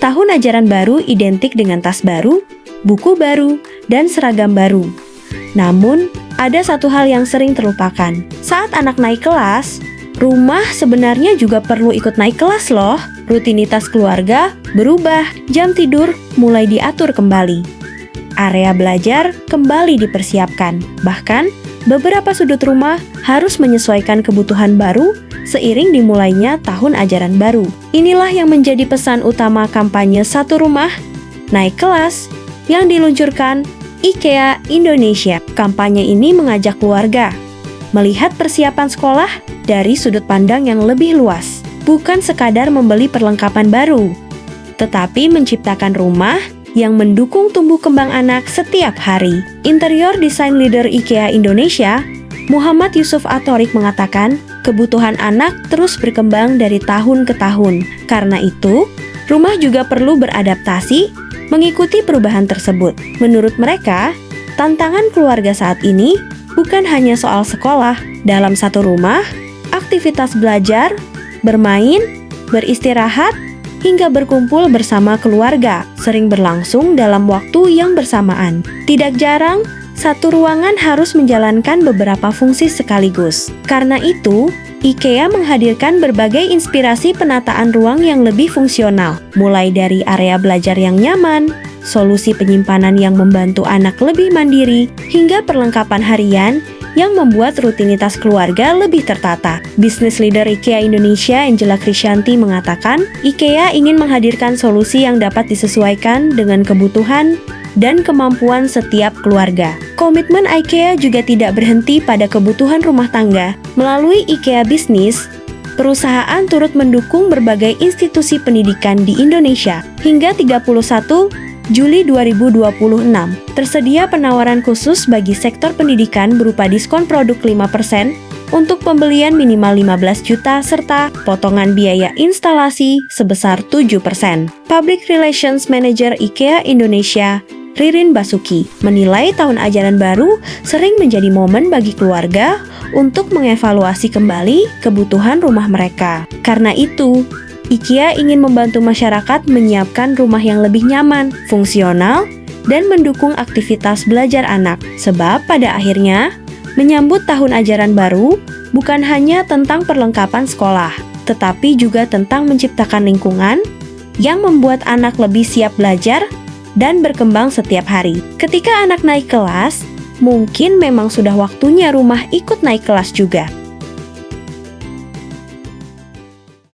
Tahun ajaran baru identik dengan tas baru, buku baru, dan seragam baru. Namun, ada satu hal yang sering terlupakan. Saat anak naik kelas, rumah sebenarnya juga perlu ikut naik kelas loh. Rutinitas keluarga berubah, jam tidur mulai diatur kembali. Area belajar kembali dipersiapkan. Bahkan, beberapa sudut rumah harus menyesuaikan kebutuhan baru seiring dimulainya tahun ajaran baru. Inilah yang menjadi pesan utama kampanye Satu Rumah, Naik Kelas yang diluncurkan IKEA Indonesia. Kampanye ini mengajak keluarga melihat persiapan sekolah dari sudut pandang yang lebih luas. Bukan sekadar membeli perlengkapan baru, tetapi menciptakan rumah yang mendukung tumbuh kembang anak setiap hari. Interior Design Leader IKEA Indonesia, Muhammad Yusuf Atorik mengatakan, kebutuhan anak terus berkembang dari tahun ke tahun. Karena itu, rumah juga perlu beradaptasi mengikuti perubahan tersebut. Menurut mereka, tantangan keluarga saat ini bukan hanya soal sekolah. Dalam satu rumah, aktivitas belajar, bermain, beristirahat, hingga berkumpul bersama keluarga sering berlangsung dalam waktu yang bersamaan. Tidak jarang, satu ruangan harus menjalankan beberapa fungsi sekaligus. Karena itu, IKEA menghadirkan berbagai inspirasi penataan ruang yang lebih fungsional, mulai dari area belajar yang nyaman, solusi penyimpanan yang membantu anak lebih mandiri, hingga perlengkapan harian yang membuat rutinitas keluarga lebih tertata. Business Leader IKEA Indonesia, Angela Krisyanti, mengatakan, IKEA ingin menghadirkan solusi yang dapat disesuaikan dengan kebutuhan dan kemampuan setiap keluarga. Komitmen IKEA juga tidak berhenti pada kebutuhan rumah tangga. Melalui IKEA Business, perusahaan turut mendukung berbagai institusi pendidikan di Indonesia. Hingga 31 Juli 2026, tersedia penawaran khusus bagi sektor pendidikan berupa diskon produk 5% untuk pembelian minimal 15 juta serta potongan biaya instalasi sebesar 7%. Public Relations Manager IKEA Indonesia, Ririn Basuki, menilai tahun ajaran baru sering menjadi momen bagi keluarga untuk mengevaluasi kembali kebutuhan rumah mereka. Karena itu, IKEA ingin membantu masyarakat menyiapkan rumah yang lebih nyaman, fungsional, dan mendukung aktivitas belajar anak. Sebab pada akhirnya, menyambut tahun ajaran baru bukan hanya tentang perlengkapan sekolah, tetapi juga tentang menciptakan lingkungan yang membuat anak lebih siap belajar dan berkembang setiap hari. Ketika anak naik kelas, mungkin memang sudah waktunya rumah ikut naik kelas juga.